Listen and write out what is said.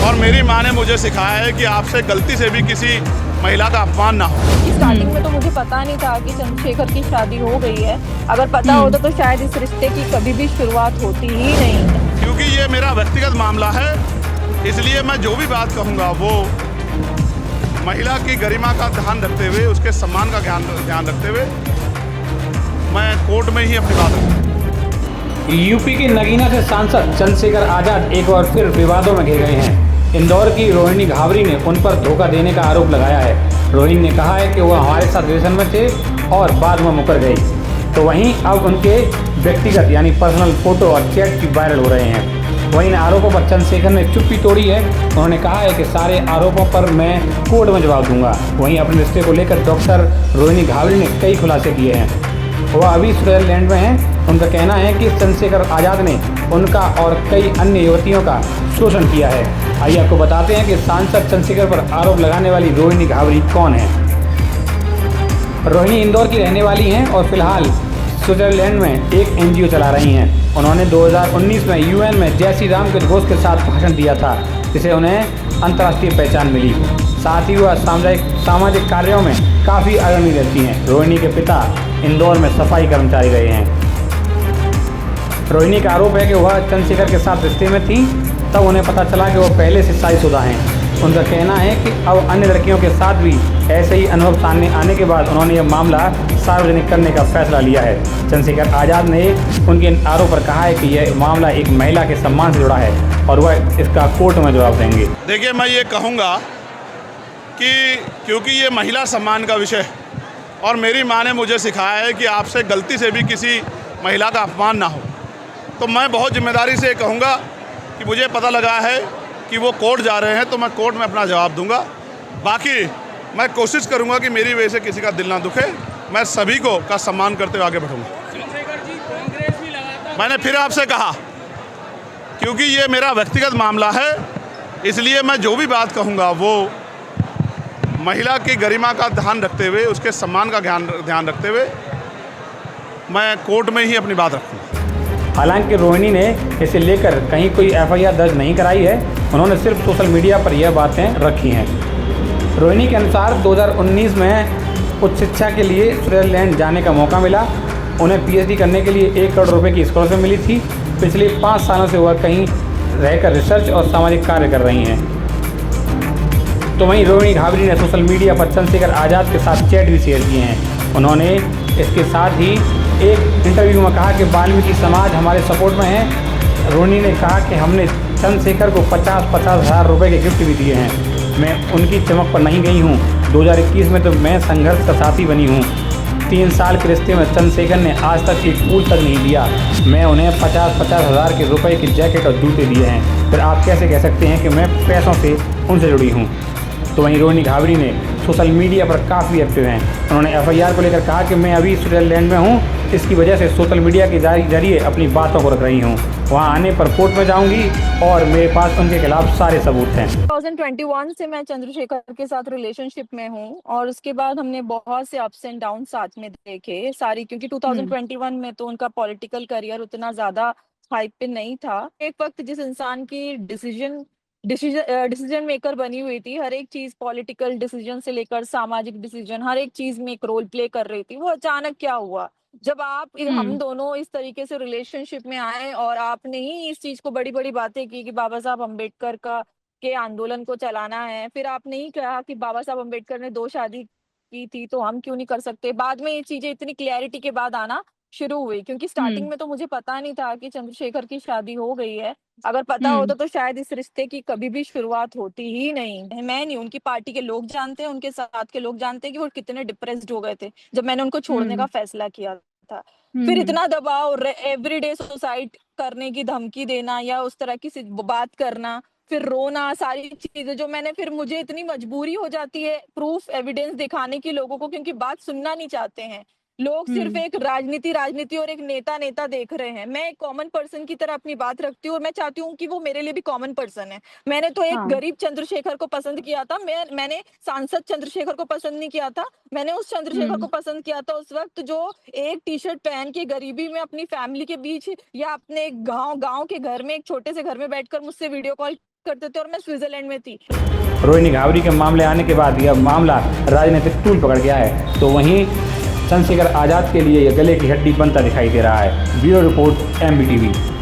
और मेरी माँ ने मुझे सिखाया है कि आपसे गलती से भी किसी महिला का अपमान ना हो। स्टार्टिंग में तो मुझे पता नहीं था कि चंद्रशेखर की शादी हो गई है। अगर पता होता तो शायद इस रिश्ते की कभी भी शुरुआत होती ही नहीं। क्योंकि ये मेरा व्यक्तिगत मामला है, इसलिए मैं जो भी बात कहूँगा वो महिला की गरिमा का ध्यान रखते हुए, उसके सम्मान का ध्यान रखते हुए मैं कोर्ट में ही अपनी बात रखूँगा। यूपी के नगीना से सांसद चंद्रशेखर आजाद एक बार फिर विवादों में घिर गए हैं। इंदौर की रोहिणी घावरी ने उन पर धोखा देने का आरोप लगाया है। रोहिणी ने कहा है कि वह हमारे साथ रिलेशन में थे और बाद में मुकर गई। तो वहीं अब उनके व्यक्तिगत यानी पर्सनल फोटो और चैट भी वायरल हो रहे हैं। वहीं इन आरोपों पर चंद्रशेखर ने चुप्पी तोड़ी है। उन्होंने कहा है कि सारे आरोपों पर मैं कोर्ट में जवाब दूंगा। वहीं अपने रिश्ते को लेकर डॉक्टर रोहिणी घावरी ने कई खुलासे किए हैं। वह अभी स्विट्जरलैंड में हैं। उनका कहना है कि चंद्रशेखर आजाद ने उनका और कई अन्य युवतियों का शोषण किया है। आइए आपको बताते हैं कि सांसद चंद्रशेखर पर आरोप लगाने वाली रोहिणी घावरी कौन है। रोहिणी इंदौर की रहने वाली हैं और फिलहाल स्विट्जरलैंड में एक एनजीओ चला रही हैं। उन्होंने 2019 में यूएन में जय श्री राम के घोष के साथ भाषण दिया था, जिसे उन्हें अंतर्राष्ट्रीय पहचान मिली। साथ ही वह सामाजिक कार्यों में काफ़ी अग्रणी रहती हैं। रोहिणी के पिता इंदौर में सफाई कर्मचारी रहे हैं। रोहिणी का आरोप है कि वह चंद्रशेखर के साथ रिश्ते में थी, तब उन्हें पता चला कि वह पहले से शादीशुदा हैं। उनका कहना है कि अब अन्य लड़कियों के साथ भी ऐसे ही अनुभव सामने आने के बाद उन्होंने यह मामला सार्वजनिक करने का फैसला लिया है। चंद्रशेखर आजाद ने उनके आरोप पर कहा है कि यह मामला एक महिला के सम्मान से जुड़ा है और वह इसका कोर्ट में जवाब देंगे। देखिए, मैं ये कहूँगा कि क्योंकि ये महिला सम्मान का विषय है और मेरी माँ ने मुझे सिखाया है कि आपसे गलती से भी किसी महिला का अपमान ना हो, तो मैं बहुत जिम्मेदारी से कहूँगा कि मुझे पता लगा है कि वो कोर्ट जा रहे हैं, तो मैं कोर्ट में अपना जवाब दूंगा। बाकी मैं कोशिश करूंगा कि मेरी वजह से किसी का दिल ना दुखे। मैं सभी को का सम्मान करते हुए आगे बढ़ूंगा। मैंने फिर आपसे कहा, क्योंकि ये मेरा व्यक्तिगत मामला है, इसलिए मैं जो भी बात कहूँगा वो महिला की गरिमा का ध्यान रखते हुए, उसके सम्मान का ध्यान रखते हुए मैं कोर्ट में ही अपनी बात रखूँगा। हालांकि रोहिणी ने इसे लेकर कहीं कोई एफआईआर दर्ज नहीं कराई है। उन्होंने सिर्फ सोशल मीडिया पर यह बातें रखी हैं। रोहिणी के अनुसार 2019 में उच्च शिक्षा के लिए स्विट्जरलैंड जाने का मौका मिला। उन्हें पीएचडी करने के लिए 1 करोड़ रुपए की स्कॉलरशिप मिली थी। पिछले 5 सालों से वह कहीं रहकर रिसर्च और सामाजिक कार्य कर रही हैं। तो वहीं रोहिणी घावरी ने सोशल मीडिया पर चंद्रशेखर आजाद के साथ चैट भी शेयर किए हैं। उन्होंने इसके साथ ही एक इंटरव्यू में कहा कि वाल्मीकि समाज हमारे सपोर्ट में है। रोहिणी ने कहा कि हमने चंद्रशेखर को 50-50 हज़ार रुपये के गिफ्ट भी दिए हैं। मैं उनकी चमक पर नहीं गई हूँ। 2021 में तो मैं संघर्ष का साथी बनी हूँ। 3 साल के रिश्ते में चंद्रशेखर ने आज तक एक फूल तक नहीं दिया। मैं उन्हें 50-50 हज़ार के रुपए की जैकेट और जूते दिए हैं। फिर आप कैसे कह सकते हैं कि मैं पैसों से उनसे जुड़ी हूँ। तो वहीं रोहिणी घावरी ने सोशल मीडिया पर काफ़ी एक्टिव हैं। उन्होंने एफआईआर को लेकर कहा कि मैं अभी स्विट्जरलैंड में हूँ, इसकी वजह से सोशल मीडिया के जरिए अपनी बातों को रख रही हूँ। वहाँ आने पर कोर्ट में जाऊँगी और मेरे पास उनके खिलाफ सारे सबूत हैं। 2021 से मैं चंद्रशेखर के साथ रिलेशनशिप में हूँ और उसके बाद हमने बहुत से अप्स एंड डाउन साथ में देखे सारी, क्योंकि 2021 में तो उनका पॉलिटिकल करियर उतना ज्यादा हाइप पे नहीं था। एक वक्त जिस इंसान की डिसीजन मेकर बनी हुई थी, हर एक चीज पॉलिटिकल डिसीजन से लेकर सामाजिक डिसीजन हर एक चीज में एक रोल प्ले कर रही थी, वो अचानक क्या हुआ जब हम दोनों इस तरीके से रिलेशनशिप में आए और आपने ही इस चीज को बड़ी बड़ी बातें की कि बाबा साहब अम्बेडकर का के आंदोलन को चलाना है। फिर आपने ही कहा कि बाबा साहब अम्बेडकर ने 2 शादी की थी तो हम क्यों नहीं कर सकते। बाद में ये चीजें इतनी क्लैरिटी के बाद आना शुरू हुई, क्योंकि स्टार्टिंग में तो मुझे पता नहीं था कि चंद्रशेखर की शादी हो गई है। अगर पता होता तो शायद इस रिश्ते की कभी भी शुरुआत होती ही नहीं। मैं नहीं, उनकी पार्टी के लोग जानते हैं, उनके साथ के लोग जानते हैं कि वो कितने डिप्रेस्ड हो गए थे जब मैंने उनको छोड़ने का फैसला किया था। फिर इतना दबाव, एवरीडे सुसाइड करने की धमकी देना या उस तरह की बात करना, फिर रोना, सारी चीजें जो मैंने, फिर मुझे इतनी मजबूरी हो जाती है प्रूफ एविडेंस दिखाने की लोगों को, क्योंकि बात सुनना नहीं चाहते हैं लोग। सिर्फ एक राजनीति और एक नेता देख रहे हैं। मैं एक कॉमन पर्सन की तरह अपनी बात रखती हूँ और मैं चाहती हूँ कि वो मेरे लिए भी कॉमन पर्सन है। मैंने तो एक गरीब चंद्रशेखर को पसंद किया था, मैंने सांसद चंद्रशेखर को पसंद नहीं किया था। मैंने उस चंद्रशेखर को पसंद किया था उस वक्त जो एक टी-शर्ट पहन के गरीबी में अपनी फैमिली के बीच या अपने गांव के घर में एक छोटे से घर में बैठकर मुझसे वीडियो कॉल करते थे और मैं स्विट्जरलैंड में थी। रोहिणी घावरी के मामले आने के बाद यह मामला राजनीतिक तूल पकड़ गया है, तो वहीं चंद्रशेखर आज़ाद के लिए यह गले की हड्डी बनता दिखाई दे रहा है। Bureau report MBTV।